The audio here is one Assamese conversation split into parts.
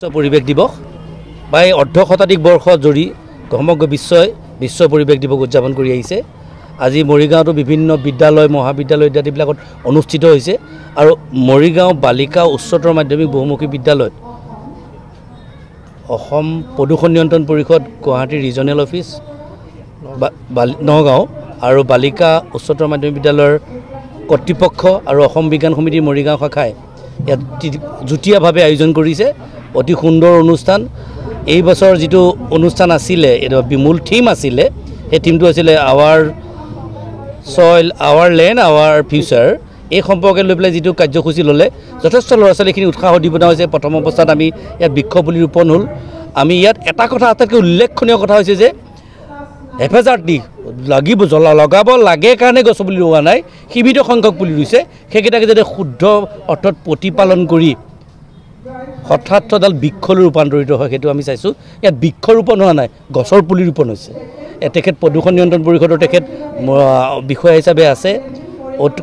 পৰিৱেশ দিৱস বা এই অৰ্ধ শতাধিক বৰ্ষ জুৰি সমগ্ৰ বিশ্ব পৰিৱেশ দিৱস উদযাপন কৰি আহিছে। আজি মৰিগাঁৱতো বিভিন্ন বিদ্যালয় মহাবিদ্যালয় ইত্যাদিবিলাকত অনুষ্ঠিত হৈছে আৰু মৰিগাঁও বালিকা উচ্চতৰ মাধ্যমিক বহুমুখী বিদ্যালয়ত অসম প্ৰদূষণ নিয়ন্ত্ৰণ পৰিষদ গুৱাহাটী ৰিজনেল অফিচ নগাঁও আৰু বালিকা উচ্চতৰ মাধ্যমিক বিদ্যালয়ৰ কৰ্তৃপক্ষ আৰু অসম বিজ্ঞান সমিতিৰ মৰিগাঁও শাখাই ইয়াত যুটীয়াভাৱে আয়োজন কৰিছে। অতি সুন্দৰ অনুষ্ঠান। এই বছৰ যেটো অনুষ্ঠান আছিলে এটা মূল থিম আছিলে, সেই থিমটো আছিলে our soil our land our future. এই সম্পৰ্কে লৈ পেলাই যেটো কাৰ্যসূচী ল'লে যথেষ্ট ল'ৰা ছোৱালীখিনি উৎসাহ দিবনা হৈছে। প্ৰথম অৱস্থাত আমি ইয়াত বৃক্ষ পুলি ৰোপণ হ'ল। আমি ইয়াত এটা কথা আটাইতকৈ উল্লেখনীয় কথা হৈছে যে হেফাজত দি লাগিব লগাব লাগে কাৰণে গছ পুলি ৰোৱা নাই, সীমিত সংখ্যক পুলি ৰুইছে। সেইকেইটাকে যাতে শুদ্ধ অৰ্থত প্ৰতিপালন কৰি হঠাৎডাল বৃক্ষলৈ ৰূপান্তৰিত হয় সেইটো আমি চাইছোঁ। ইয়াত বৃক্ষ ৰোপণ হোৱা নাই, গছৰ পুলি ৰোপণ হৈছে। তেখেত প্ৰদূষণ নিয়ন্ত্ৰণ পৰিষদৰ তেখেত বিষয়া হিচাপে আছে।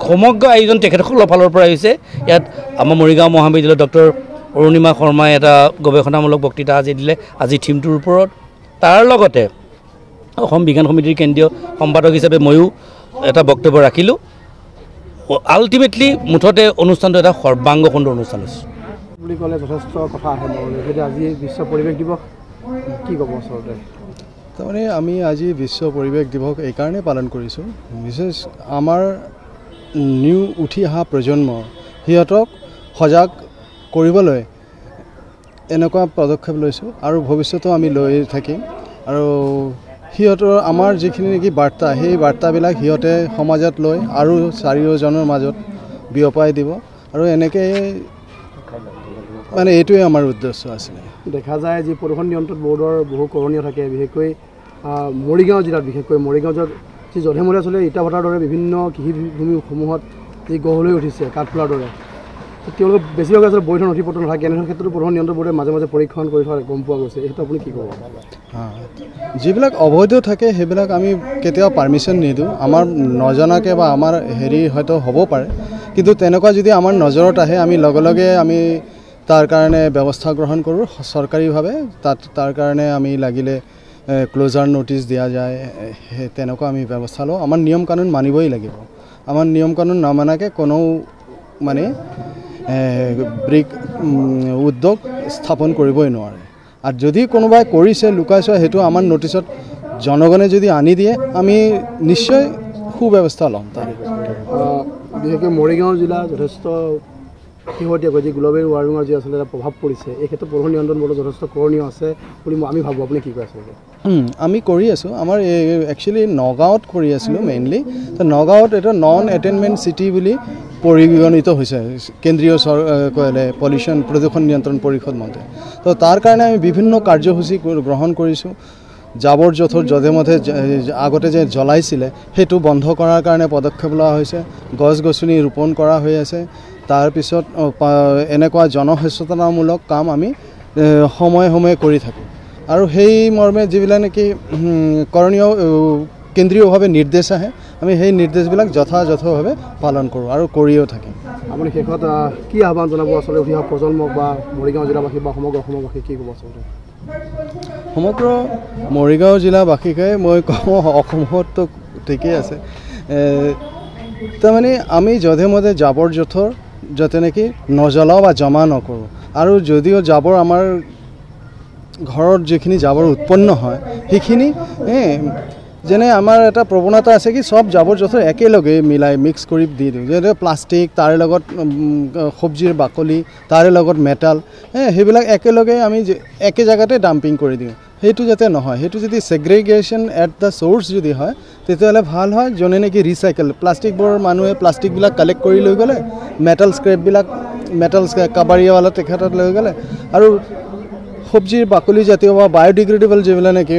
সমগ্ৰ আয়োজন তেখেতসকলৰ ফালৰ পৰা হৈছে। ইয়াত আমাৰ মৰিগাঁও মহাবিদ্যালয়ৰ ডক্টৰ অৰুণিমা শৰ্মাই এটা গৱেষণামূলক বক্তৃতা আজি দিলে আজি থিমটোৰ ওপৰত। তাৰ লগতে অসম বিজ্ঞান সমিতিৰ কেন্দ্ৰীয় সম্পাদক হিচাপে ময়ো এটা বক্তব্য ৰাখিলোঁ। আল্টিমেটলি মুঠতে অনুষ্ঠানটো এটা সৰ্বাংগ সুন্দৰ অনুষ্ঠান হৈছে বুলি ক'লে যথেষ্ট কথা আহে মনলৈ। এতিয়া আজি বিশ্ব পৰিৱেশ দিৱস কি ক'ব আচলতে? তাৰমানে আমি আজি বিশ্ব পৰিৱেশ দিৱস এইকাৰণে পালন কৰিছোঁ, বিশেষ আমাৰ উঠি অহা প্ৰজন্ম সিহঁতক সজাগ কৰিবলৈ এনেকুৱা পদক্ষেপ লৈছোঁ আৰু ভৱিষ্যতেও আমি লৈ থাকিম। আৰু সিহঁতৰ আমাৰ যিখিনি নেকি বাৰ্তা, সেই বাৰ্তাবিলাক সিহঁতে সমাজত লৈ আৰু চাৰিওজনৰ মাজত বিয়পাই দিব। আৰু এনেকৈ মানে এইটোৱে আমাৰ উদ্দেশ্য আছিলে। দেখা যায় যি প্ৰদূষণ নিয়ন্ত্ৰণ বৰ্ডৰ বহু কৰণীয় থাকে, বিশেষকৈ মৰিগাঁও জিলাত বিশেষকৈ মৰিগাঁও জিলাত যি জধে মধে চলে ইটা ভাটাৰ দৰে বিভিন্ন কৃষিভূমিসমূহত যি গঢ় লৈ উঠিছে কাঠফুলাৰ দৰে, তেওঁলোকে বেছিভাগ আচলতে বৈধ নথি পত্ৰ নাথাকে। এনেকুৱা ক্ষেত্ৰতো প্ৰদূষণ নিয়ন্ত্ৰণ বৰ্ডে মাজে মাজে পৰীক্ষণ কৰি থোৱা গম পোৱা গৈছে। সেইটো আপুনি কি ক'ব? যিবিলাক অবৈধ থাকে সেইবিলাক আমি কেতিয়াও পাৰ্মিশ্যন নিদিওঁ। আমাৰ নজনাকৈ বা আমাৰ হয়তো হ'ব পাৰে, কিন্তু তেনেকুৱা যদি আমাৰ নজৰত আহে আমি লগে লগে আমি তাৰ কাৰণে ব্যৱস্থা গ্ৰহণ কৰোঁ চৰকাৰীভাৱে। তাৰ কাৰণে আমি লাগিলে ক্ল'জাৰ ন'টিছ দিয়া যায়, তেনেকুৱা আমি ব্যৱস্থা লওঁ। আমাৰ নিয়ম কানুন মানিবই লাগিব। আমাৰ নিয়ম কানুন নামানাকৈ কোনো মানে ব্ৰিক উদ্যোগ স্থাপন কৰিবই নোৱাৰে। আৰু যদি কোনোবাই কৰিছে লুকাইছে সেইটো আমাৰ ন'টিছত জনগণে যদি আনি দিয়ে আমি নিশ্চয় সুব্যৱস্থা ল'ম। তাৰ বিশেষকৈ মৰিগাঁও জিলা যথেষ্ট শেহতীয়াকৈ যি গ্ল'বেল ৱাৰ্মিঙৰ যি আচলতে এটা প্ৰভাৱ পৰিছে, এই ক্ষেত্ৰত প্ৰদূষণ নিয়ন্ত্ৰণ বৰ্ডৰ যথেষ্ট কৰণীয় আছে বুলি আমি ভাবোঁ। আপুনি কি কৈ আছে? আমি কৰি আছোঁ। আমাৰ একচুৱেলি নগাঁৱত কৰি আছিলোঁ মেইনলি। নগাঁৱত এটা নন এটেইনমেণ্ট চিটি বুলি পৰিগণিত হৈছে কেন্দ্ৰীয় পলিউশ্যন প্ৰদূষণ নিয়ন্ত্ৰণ পৰিষদ মতে। তো তাৰ কাৰণে আমি বিভিন্ন কাৰ্যসূচী গ্ৰহণ কৰিছোঁ। জাবৰ জোঁথৰ যধে মধে আগতে যে জ্বলাইছিলে সেইটো বন্ধ কৰাৰ কাৰণে পদক্ষেপ লোৱা হৈছে। গছ গছনি ৰোপণ কৰা হৈ আছে। তাৰপিছত এনেকুৱা জনসচেতনামূলক কাম আমি সময়ে সময়ে কৰি থাকোঁ। আৰু সেই মৰ্মে যিবিলাক নেকি কৰণীয় কেন্দ্ৰীয়ভাৱে নিৰ্দেশ আহে আমি সেই নিৰ্দেশবিলাক যথাযথভাৱে পালন কৰোঁ আৰু কৰিও থাকিম। আপুনি শেষত কি আহ্বান জনাব আচলতে উঠি অহা প্ৰজন্মক বা মৰিগাঁও জিলাবাসী বা সমগ্ৰ অসমবাসী কি ক'ব আচলতে? সমগ্ৰ মৰিগাঁও জিলাবাসীকে মই কওঁ অসমতো ঠিকেই আছে। তাৰমানে আমি যধে মধে জাবৰ জোঁথৰ যাতে নেকি নজ্বলাওঁ বা জমা নকৰোঁ। আৰু যদিও জাবৰ আমাৰ ঘৰত যিখিনি জাবৰ উৎপন্ন হয় সেইখিনি যেনে আমাৰ এটা প্ৰৱণতা আছে কি চব জাবৰ জোঁথৰ একেলগে মিলাই মিক্স কৰি দি দিওঁ। যেনে প্লাষ্টিক, তাৰে লগত চব্জিৰ বাকলি, তাৰে লগত মেটাল, সেইবিলাক একেলগে আমি একে জেগাতে ডাম্পিং কৰি দিওঁ। সেইটো যাতে নহয়, সেইটো যদি ছেগ্ৰিগেশ্যন এট দ্য চ'ৰ্চ যদি হয় তেতিয়াহ'লে ভাল হয়। যোনে নেকি ৰিচাইকেল প্লাষ্টিকবোৰ মানুহে প্লাষ্টিকবিলাক কালেক্ট কৰি লৈ গ'লে, মেটেল স্ক্ৰেপবিলাক মেটেল কাবাৰীৱালা তেখেতত লৈ গ'লে, আৰু চব্জিৰ বাকলি জাতীয় বা বায়'ডিগ্ৰেডেবল যিবিলাক নেকি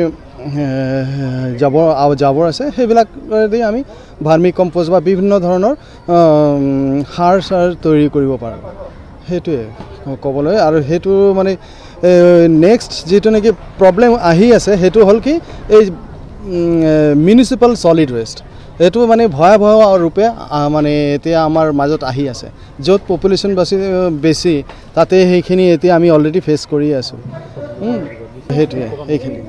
জাবৰ আছে সেইবিলাক দি আমি ভাৰ্মি কম্প'ষ্ট বা বিভিন্ন ধৰণৰ সাৰ তৈয়াৰ কৰিব পাৰোঁ। সেইটোৱে ক'বলৈ। আৰু সেইটো মানে নেক্সট যিটো নেকি প্ৰব্লেম আহি আছে সেইটো হ'ল কি এই মিউনিচিপাল ছলিড ৱেষ্ট। এইটো মানে ভয়াৱহ ৰূপে মানে এতিয়া আমাৰ মাজত আহি আছে য'ত পপুলেশ্যন বেছি তাতে সেইখিনি এতিয়া আমি অলৰেডি ফেচ কৰি আছোঁ সেইটোৱে এইখিনি